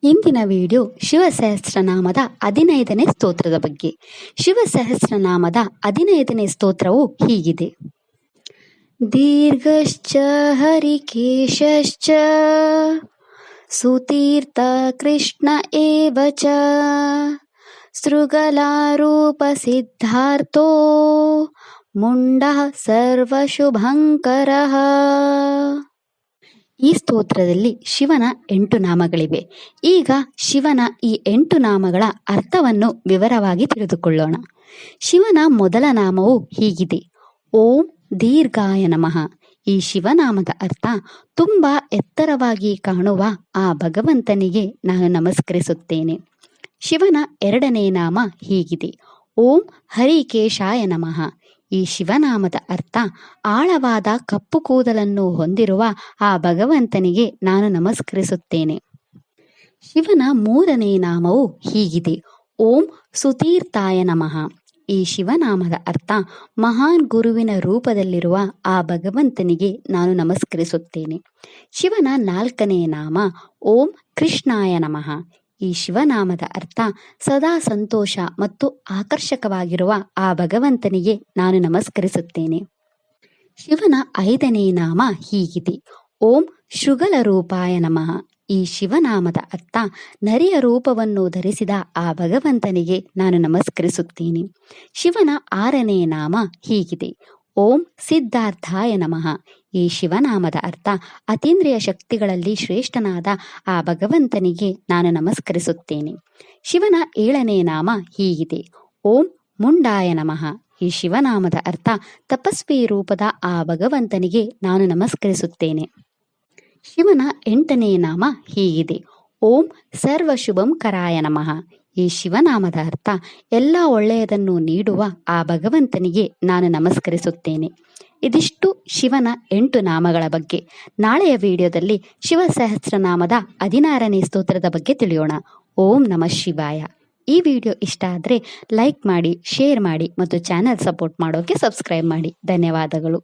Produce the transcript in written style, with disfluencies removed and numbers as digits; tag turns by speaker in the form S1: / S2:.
S1: ಇಂದಿನ ವಿಡಿಯೋ ಶಿವಸಹಸ್ರನಾಮದ 15ನೇ ಸ್ತೋತ್ರದ ಬಗ್ಗೆ. ಶಿವಸಹಸ್ರನಾಮದ 15ನೇ ಸ್ತೋತ್ರವು ಹೀಗಿದೆ. ದೀರ್ಘಶ್ಚ ಹರಿಕೇಶಶ್ಚ ಸುತೀರ್ಥ ಕೃಷ್ಣ ಏವ ಚ ಸೃಗಲಾರೂಪ ಸಿದ್ಧಾರ್ಥೋ ಮುಂಡಃ ಸರ್ವಶುಭಂಕರಃ. ಈ ಸ್ತೋತ್ರದಲ್ಲಿ ಶಿವನ 8 ನಾಮಗಳಿವೆ. ಈಗ ಶಿವನ ಈ 8 ನಾಮಗಳ ಅರ್ಥವನ್ನು ವಿವರವಾಗಿ ತಿಳಿದುಕೊಳ್ಳೋಣ. ಶಿವನ ಮೊದಲ ನಾಮವು ಹೀಗಿದೆ. ಓಂ ದೀರ್ಘಾಯ ನಮಃ. ಈ ಶಿವನಾಮದ ಅರ್ಥ ತುಂಬಾ ಎತ್ತರವಾಗಿ ಕಾಣುವ ಆ ಭಗವಂತನಿಗೆ ನಾನು ನಮಸ್ಕರಿಸುತ್ತೇನೆ. ಶಿವನ 2ನೇ ನಾಮ ಹೀಗಿದೆ. ಓಂ ಹರಿಕೇಶಾಯ ನಮಃ. ಈ ಶಿವನಾಮದ ಅರ್ಥ ಆಳವಾದ ಕಪ್ಪು ಕೂದಲನ್ನು ಹೊಂದಿರುವ ಆ ಭಗವಂತನಿಗೆ ನಾನು ನಮಸ್ಕರಿಸುತ್ತೇನೆ. ಶಿವನ 3ನೇ ನಾಮವು ಹೀಗಿದೆ. ಓಂ ಸುತೀರ್ಥಾಯ ನಮಃ. ಈ ಶಿವನಾಮದ ಅರ್ಥ ಮಹಾನ್ ಗುರುವಿನ ರೂಪದಲ್ಲಿರುವ ಆ ಭಗವಂತನಿಗೆ ನಾನು ನಮಸ್ಕರಿಸುತ್ತೇನೆ. ಶಿವನ 4ನೇ ನಾಮ ಓಂ ಕೃಷ್ಣಾಯ ನಮಃ. ಈ ಶಿವನಾಮದ ಅರ್ಥ ಸದಾ ಸಂತೋಷ ಮತ್ತು ಆಕರ್ಷಕವಾಗಿರುವ ಆ ಭಗವಂತನಿಗೆ ನಾನು ನಮಸ್ಕರಿಸುತ್ತೇನೆ. ಶಿವನ 5ನೇ ನಾಮ ಹೀಗಿದೆ. ಓಂ ಶೃಗಲ ರೂಪಾಯ ನಮಃ. ಈ ಶಿವನಾಮದ ಅರ್ಥ ನರಿಯ ರೂಪವನ್ನು ಧರಿಸಿದ ಆ ಭಗವಂತನಿಗೆ ನಾನು ನಮಸ್ಕರಿಸುತ್ತೇನೆ. ಶಿವನ 6ನೇ ನಾಮ ಹೀಗಿದೆ. ಓಂ ಸಿದ್ಧಾರ್ಥಾಯ ನಮಃ. ಈ ಶಿವನಾಮದ ಅರ್ಥ ಅತೀಂದ್ರಿಯ ಶಕ್ತಿಗಳಲ್ಲಿ ಶ್ರೇಷ್ಠನಾದ ಆ ಭಗವಂತನಿಗೆ ನಾನು ನಮಸ್ಕರಿಸುತ್ತೇನೆ. ಶಿವನ 7ನೇ ನಾಮ ಹೀಗಿದೆ. ಓಂ ಮುಂಡಾಯ ನಮಃ. ಈ ಶಿವನಾಮದ ಅರ್ಥ ತಪಸ್ವಿ ರೂಪದ ಆ ಭಗವಂತನಿಗೆ ನಾನು ನಮಸ್ಕರಿಸುತ್ತೇನೆ. ಶಿವನ 8ನೇ ನಾಮ ಹೀಗಿದೆ. ಓಂ ಸರ್ವಶುಭಂ ಕರಾಯ ನಮಃ. ಈ ಶಿವನಾಮದ ಅರ್ಥ ಎಲ್ಲ ಒಳ್ಳೆಯದನ್ನು ನೀಡುವ ಆ ಭಗವಂತನಿಗೆ ನಾನು ನಮಸ್ಕರಿಸುತ್ತೇನೆ. ಇದಿಷ್ಟು ಶಿವನ 8 ನಾಮಗಳ ಬಗ್ಗೆ. ನಾಳೆಯ ವಿಡಿಯೋದಲ್ಲಿ ಶಿವಸಹಸ್ರನಾಮದ 16ನೇ ಸ್ತೋತ್ರದ ಬಗ್ಗೆ ತಿಳಿಯೋಣ. ಓಂ ನಮಃ ಶಿವಾಯ. ಈ ವಿಡಿಯೋ ಇಷ್ಟ ಆದರೆ ಲೈಕ್ ಮಾಡಿ, ಶೇರ್ ಮಾಡಿ ಮತ್ತು ಚಾನೆಲ್ ಸಪೋರ್ಟ್ ಮಾಡೋಕೆ ಸಬ್ಸ್ಕ್ರೈಬ್ ಮಾಡಿ. ಧನ್ಯವಾದಗಳು.